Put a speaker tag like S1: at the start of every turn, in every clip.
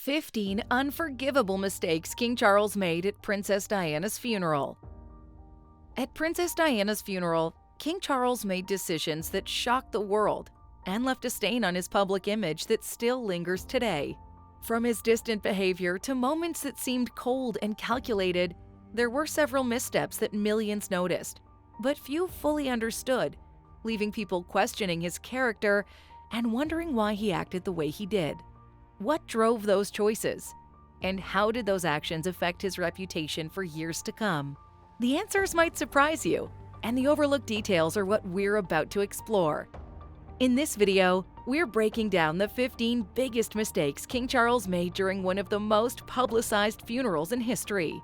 S1: 15 unforgivable mistakes King Charles made at Princess Diana's funeral. At Princess Diana's funeral, King Charles made decisions that shocked the world and left a stain on his public image that still lingers today. From his distant behavior to moments that seemed cold and calculated, there were several missteps that millions noticed, but few fully understood, leaving people questioning his character and wondering why he acted the way he did. What drove those choices? And how did those actions affect his reputation for years to come? The answers might surprise you, and the overlooked details are what we're about to explore. In this video, we're breaking down the 15 biggest mistakes King Charles made during one of the most publicized funerals in history.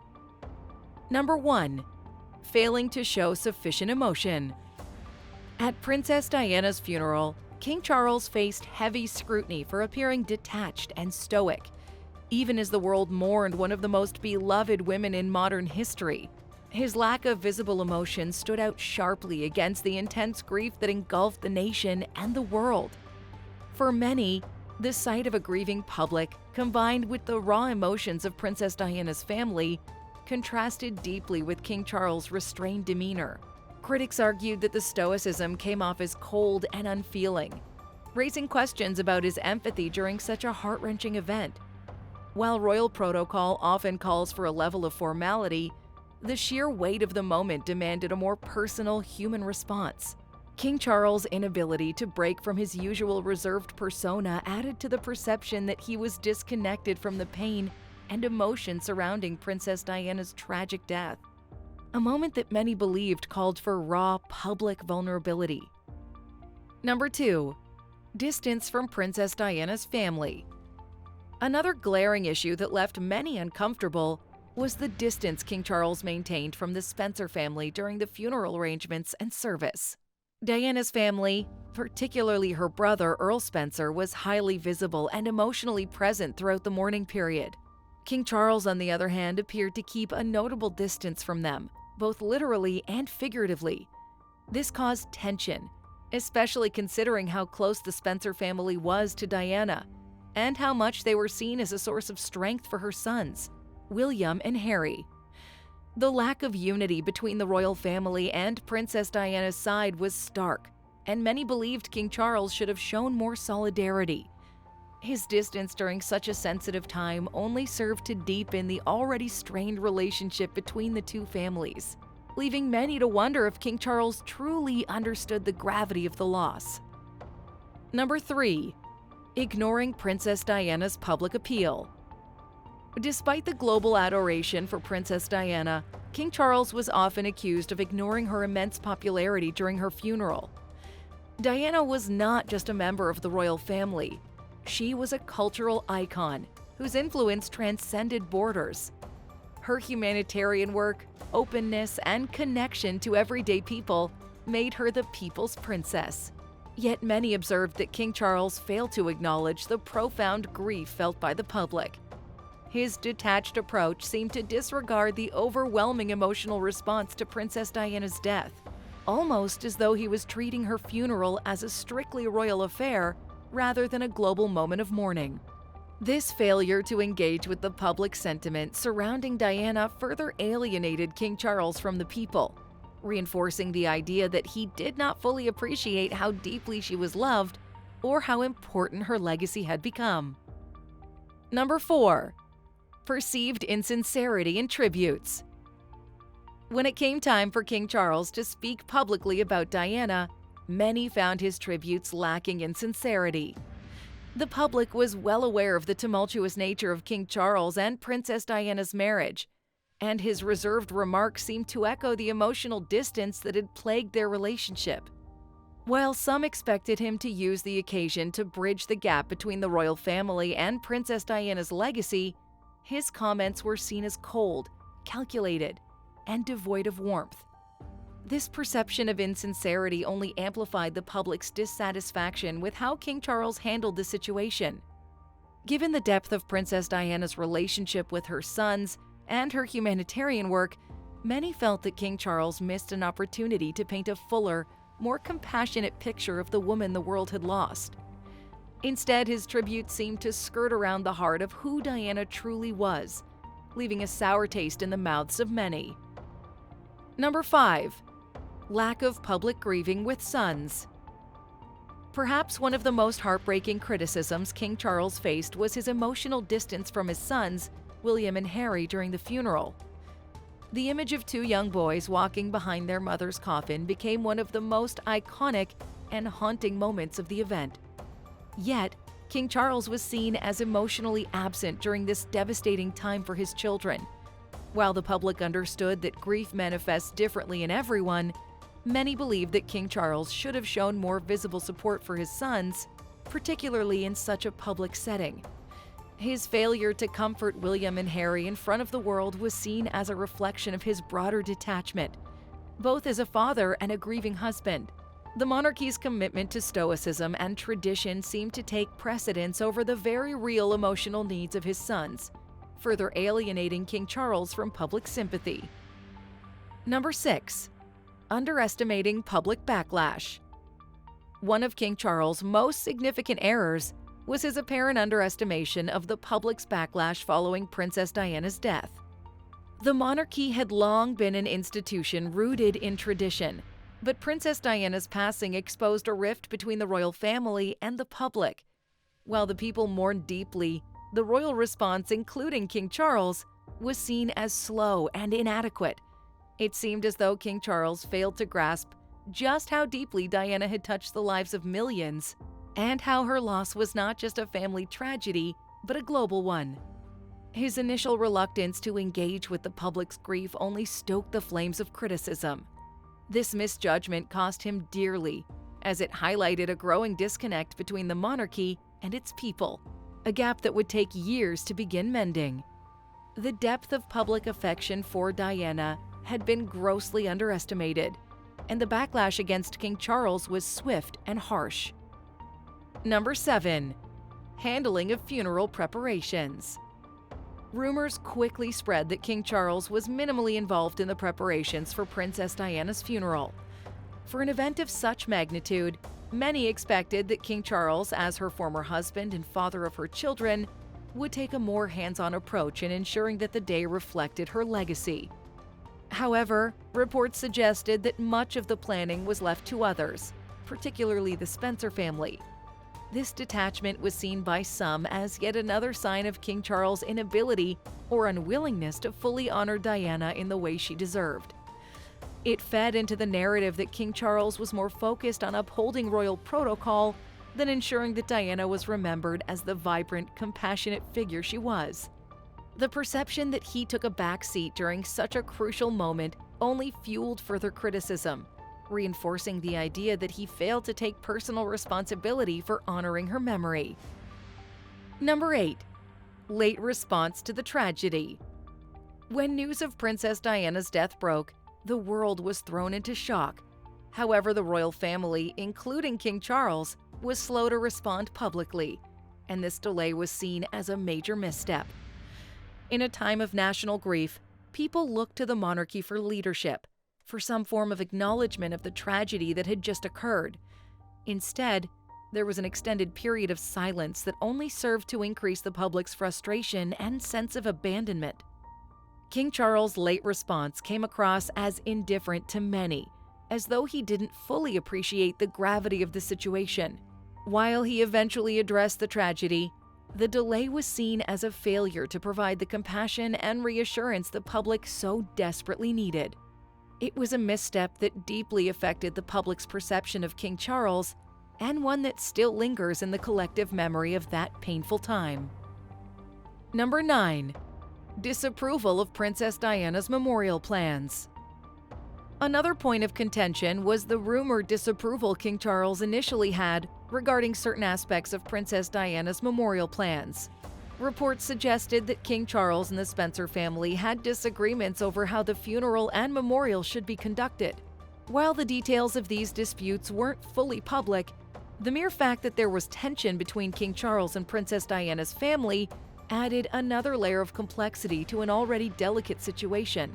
S1: Number 1. Failing to show sufficient emotion. At Princess Diana's funeral, King Charles faced heavy scrutiny for appearing detached and stoic, even as the world mourned one of the most beloved women in modern history. His lack of visible emotion stood out sharply against the intense grief that engulfed the nation and the world. For many, the sight of a grieving public, combined with the raw emotions of Princess Diana's family, contrasted deeply with King Charles' restrained demeanor. Critics argued that the stoicism came off as cold and unfeeling, raising questions about his empathy during such a heart-wrenching event. While royal protocol often calls for a level of formality, the sheer weight of the moment demanded a more personal human response. King Charles' inability to break from his usual reserved persona added to the perception that he was disconnected from the pain and emotion surrounding Princess Diana's tragic death. A moment that many believed called for raw, public vulnerability. Number 2. Distance from Princess Diana's family. Another glaring issue that left many uncomfortable was the distance King Charles maintained from the Spencer family during the funeral arrangements and service. Diana's family, particularly her brother Earl Spencer, was highly visible and emotionally present throughout the mourning period. King Charles, on the other hand, appeared to keep a notable distance from them, both literally and figuratively. This caused tension, especially considering how close the Spencer family was to Diana, and how much they were seen as a source of strength for her sons, William and Harry. The lack of unity between the royal family and Princess Diana's side was stark, and many believed King Charles should have shown more solidarity. His distance during such a sensitive time only served to deepen the already strained relationship between the two families, leaving many to wonder if King Charles truly understood the gravity of the loss. Number 3. Ignoring Princess Diana's public appeal. Despite the global adoration for Princess Diana, King Charles was often accused of ignoring her immense popularity during her funeral. Diana was not just a member of the royal family. She was a cultural icon whose influence transcended borders. Her humanitarian work, openness, and connection to everyday people made her the people's princess. Yet many observed that King Charles failed to acknowledge the profound grief felt by the public. His detached approach seemed to disregard the overwhelming emotional response to Princess Diana's death, almost as though he was treating her funeral as a strictly royal affair rather than a global moment of mourning. This failure to engage with the public sentiment surrounding Diana further alienated King Charles from the people, reinforcing the idea that he did not fully appreciate how deeply she was loved or how important her legacy had become. Number 4. Perceived insincerity in tributes. When it came time for King Charles to speak publicly about Diana, many found his tributes lacking in sincerity. The public was well aware of the tumultuous nature of King Charles and Princess Diana's marriage, and his reserved remarks seemed to echo the emotional distance that had plagued their relationship. While some expected him to use the occasion to bridge the gap between the royal family and Princess Diana's legacy, his comments were seen as cold, calculated, and devoid of warmth. This perception of insincerity only amplified the public's dissatisfaction with how King Charles handled the situation. Given the depth of Princess Diana's relationship with her sons and her humanitarian work, many felt that King Charles missed an opportunity to paint a fuller, more compassionate picture of the woman the world had lost. Instead, his tribute seemed to skirt around the heart of who Diana truly was, leaving a sour taste in the mouths of many. Number 5. Lack of public grieving with sons. Perhaps one of the most heartbreaking criticisms King Charles faced was his emotional distance from his sons, William and Harry, during the funeral. The image of two young boys walking behind their mother's coffin became one of the most iconic and haunting moments of the event. Yet, King Charles was seen as emotionally absent during this devastating time for his children. While the public understood that grief manifests differently in everyone, many believe that King Charles should have shown more visible support for his sons, particularly in such a public setting. His failure to comfort William and Harry in front of the world was seen as a reflection of his broader detachment, both as a father and a grieving husband. The monarchy's commitment to stoicism and tradition seemed to take precedence over the very real emotional needs of his sons, further alienating King Charles from public sympathy. Number 6. Underestimating public backlash. One of King Charles' most significant errors was his apparent underestimation of the public's backlash following Princess Diana's death. The monarchy had long been an institution rooted in tradition, but Princess Diana's passing exposed a rift between the royal family and the public. While the people mourned deeply, the royal response, including King Charles, was seen as slow and inadequate. It seemed as though King Charles failed to grasp just how deeply Diana had touched the lives of millions, and how her loss was not just a family tragedy, but a global one. His initial reluctance to engage with the public's grief only stoked the flames of criticism. This misjudgment cost him dearly, as it highlighted a growing disconnect between the monarchy and its people, a gap that would take years to begin mending. The depth of public affection for Diana had been grossly underestimated, and the backlash against King Charles was swift and harsh. Number 7. Handling of funeral preparations. Rumors quickly spread that King Charles was minimally involved in the preparations for Princess Diana's funeral. For an event of such magnitude, many expected that King Charles, as her former husband and father of her children, would take a more hands-on approach in ensuring that the day reflected her legacy. However, reports suggested that much of the planning was left to others, particularly the Spencer family. This detachment was seen by some as yet another sign of King Charles' inability or unwillingness to fully honor Diana in the way she deserved. It fed into the narrative that King Charles was more focused on upholding royal protocol than ensuring that Diana was remembered as the vibrant, compassionate figure she was. The perception that he took a back seat during such a crucial moment only fueled further criticism, reinforcing the idea that he failed to take personal responsibility for honoring her memory. Number 8. Late response to the tragedy. When news of Princess Diana's death broke, the world was thrown into shock. However, the royal family, including King Charles, was slow to respond publicly, and this delay was seen as a major misstep. In a time of national grief, people looked to the monarchy for leadership, for some form of acknowledgement of the tragedy that had just occurred. Instead, there was an extended period of silence that only served to increase the public's frustration and sense of abandonment. King Charles' late response came across as indifferent to many, as though he didn't fully appreciate the gravity of the situation. While he eventually addressed the tragedy, the delay was seen as a failure to provide the compassion and reassurance the public so desperately needed. It was a misstep that deeply affected the public's perception of King Charles, and one that still lingers in the collective memory of that painful time. Number 9. Disapproval of Princess Diana's memorial plans. Another point of contention was the rumored disapproval King Charles initially had regarding certain aspects of Princess Diana's memorial plans. Reports suggested that King Charles and the Spencer family had disagreements over how the funeral and memorial should be conducted. While the details of these disputes weren't fully public, the mere fact that there was tension between King Charles and Princess Diana's family added another layer of complexity to an already delicate situation.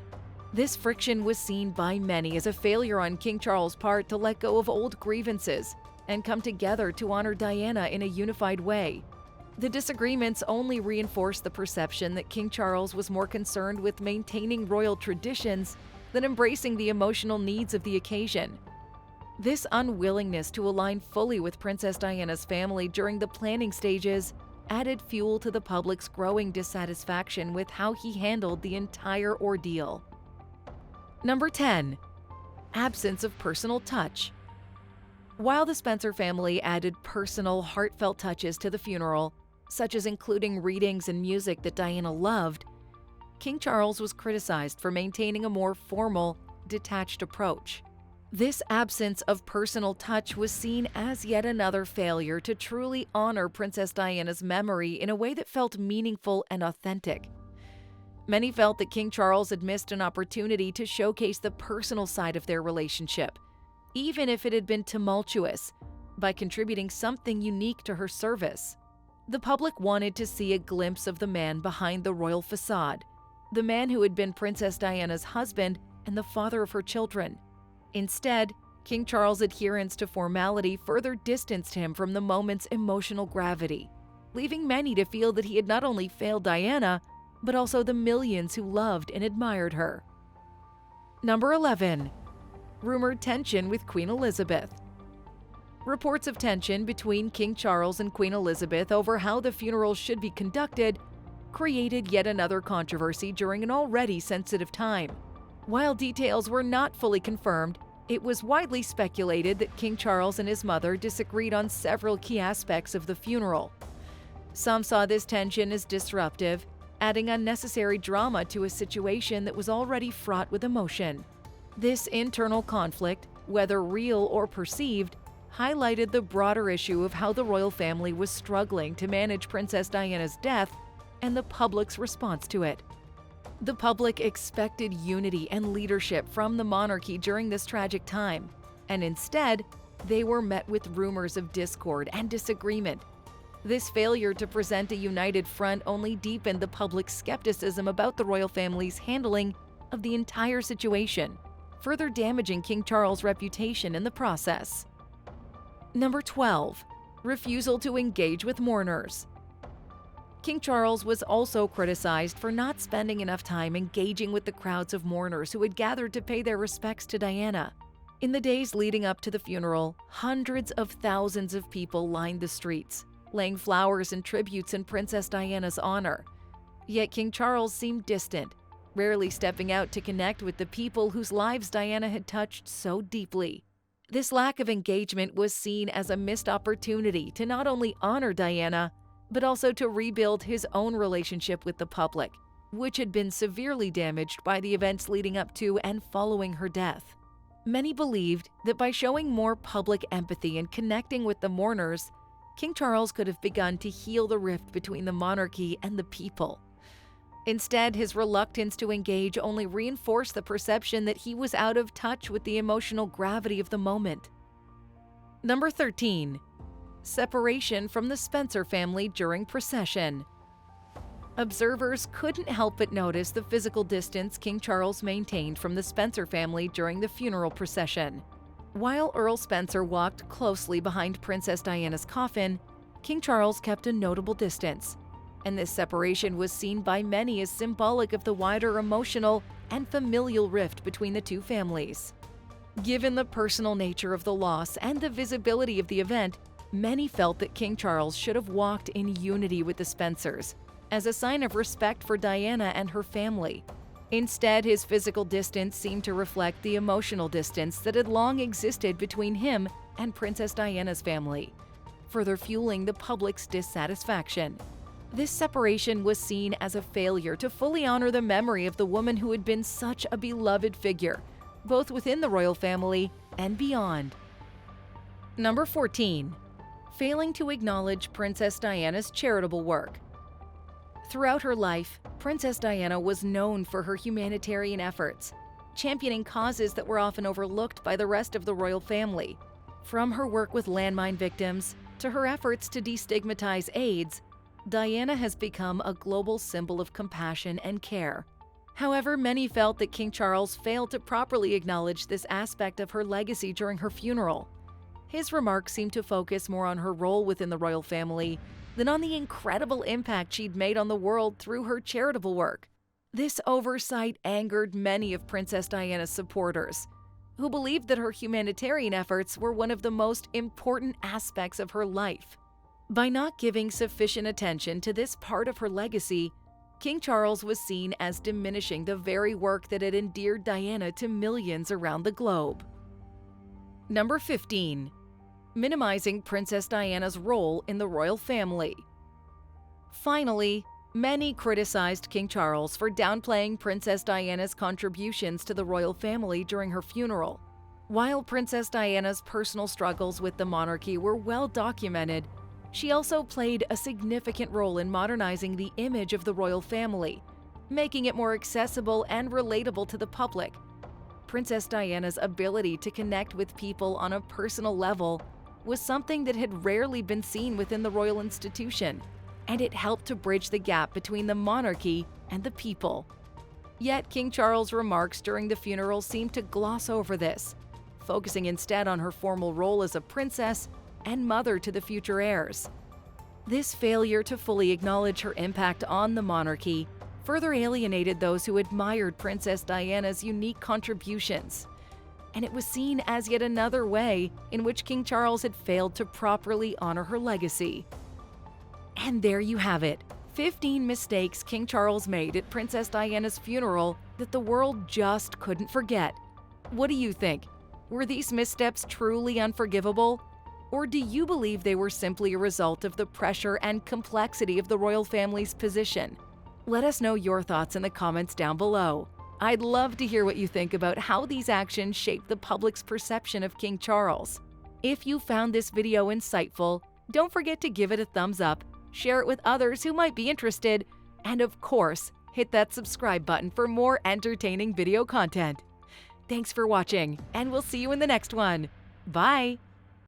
S1: This friction was seen by many as a failure on King Charles' part to let go of old grievances, and come together to honor Diana in a unified way. The disagreements only reinforced the perception that King Charles was more concerned with maintaining royal traditions than embracing the emotional needs of the occasion. This unwillingness to align fully with Princess Diana's family during the planning stages added fuel to the public's growing dissatisfaction with how he handled the entire ordeal. Number 10. Absence of personal touch. While the Spencer family added personal, heartfelt touches to the funeral, such as including readings and music that Diana loved, King Charles was criticized for maintaining a more formal, detached approach. This absence of personal touch was seen as yet another failure to truly honor Princess Diana's memory in a way that felt meaningful and authentic. Many felt that King Charles had missed an opportunity to showcase the personal side of their relationship, even if it had been tumultuous, by contributing something unique to her service. The public wanted to see a glimpse of the man behind the royal facade, the man who had been Princess Diana's husband and the father of her children. Instead, King Charles' adherence to formality further distanced him from the moment's emotional gravity, leaving many to feel that he had not only failed Diana, but also the millions who loved and admired her. Number 11. Rumored tension with Queen Elizabeth. Reports of tension between King Charles and Queen Elizabeth over how the funeral should be conducted created yet another controversy during an already sensitive time. While details were not fully confirmed, it was widely speculated that King Charles and his mother disagreed on several key aspects of the funeral. Some saw this tension as disruptive, adding unnecessary drama to a situation that was already fraught with emotion. This internal conflict, whether real or perceived, highlighted the broader issue of how the royal family was struggling to manage Princess Diana's death and the public's response to it. The public expected unity and leadership from the monarchy during this tragic time, and instead, they were met with rumors of discord and disagreement. This failure to present a united front only deepened the public's skepticism about the royal family's handling of the entire situation, further damaging King Charles' reputation in the process. Number 12. Refusal to engage with mourners. King Charles was also criticized for not spending enough time engaging with the crowds of mourners who had gathered to pay their respects to Diana. In the days leading up to the funeral, hundreds of thousands of people lined the streets, laying flowers and tributes in Princess Diana's honor. Yet King Charles seemed distant, rarely stepping out to connect with the people whose lives Diana had touched so deeply. This lack of engagement was seen as a missed opportunity to not only honor Diana, but also to rebuild his own relationship with the public, which had been severely damaged by the events leading up to and following her death. Many believed that by showing more public empathy and connecting with the mourners, King Charles could have begun to heal the rift between the monarchy and the people. Instead, his reluctance to engage only reinforced the perception that he was out of touch with the emotional gravity of the moment. Number 13. Separation from the Spencer family during procession. Observers couldn't help but notice the physical distance King Charles maintained from the Spencer family during the funeral procession. While Earl Spencer walked closely behind Princess Diana's coffin, King Charles kept a notable distance, and this separation was seen by many as symbolic of the wider emotional and familial rift between the two families. Given the personal nature of the loss and the visibility of the event, many felt that King Charles should have walked in unity with the Spencers, as a sign of respect for Diana and her family. Instead, his physical distance seemed to reflect the emotional distance that had long existed between him and Princess Diana's family, further fueling the public's dissatisfaction. This separation was seen as a failure to fully honor the memory of the woman who had been such a beloved figure, both within the royal family and beyond. Number 14. Failing to acknowledge Princess Diana's charitable work. Throughout her life, Princess Diana was known for her humanitarian efforts, championing causes that were often overlooked by the rest of the royal family. From her work with landmine victims to her efforts to destigmatize AIDS, Diana has become a global symbol of compassion and care. However, many felt that King Charles failed to properly acknowledge this aspect of her legacy during her funeral. His remarks seemed to focus more on her role within the royal family than on the incredible impact she'd made on the world through her charitable work. This oversight angered many of Princess Diana's supporters, who believed that her humanitarian efforts were one of the most important aspects of her life. By not giving sufficient attention to this part of her legacy, King Charles was seen as diminishing the very work that had endeared Diana to millions around the globe. Number 15. Minimizing Princess Diana's role in the royal family. Finally, many criticized King Charles for downplaying Princess Diana's contributions to the royal family during her funeral. While Princess Diana's personal struggles with the monarchy were well documented, she also played a significant role in modernizing the image of the royal family, making it more accessible and relatable to the public. Princess Diana's ability to connect with people on a personal level was something that had rarely been seen within the royal institution, and it helped to bridge the gap between the monarchy and the people. Yet King Charles' remarks during the funeral seemed to gloss over this, focusing instead on her formal role as a princess and mother to the future heirs. This failure to fully acknowledge her impact on the monarchy further alienated those who admired Princess Diana's unique contributions, and it was seen as yet another way in which King Charles had failed to properly honor her legacy. And there you have it, 15 mistakes King Charles made at Princess Diana's funeral that the world just couldn't forget. What do you think? Were these missteps truly unforgivable? Or do you believe they were simply a result of the pressure and complexity of the royal family's position? Let us know your thoughts in the comments down below. I'd love to hear what you think about how these actions shaped the public's perception of King Charles. If you found this video insightful, don't forget to give it a thumbs up, share it with others who might be interested, and of course, hit that subscribe button for more entertaining video content. Thanks for watching, and we'll see you in the next one. Bye!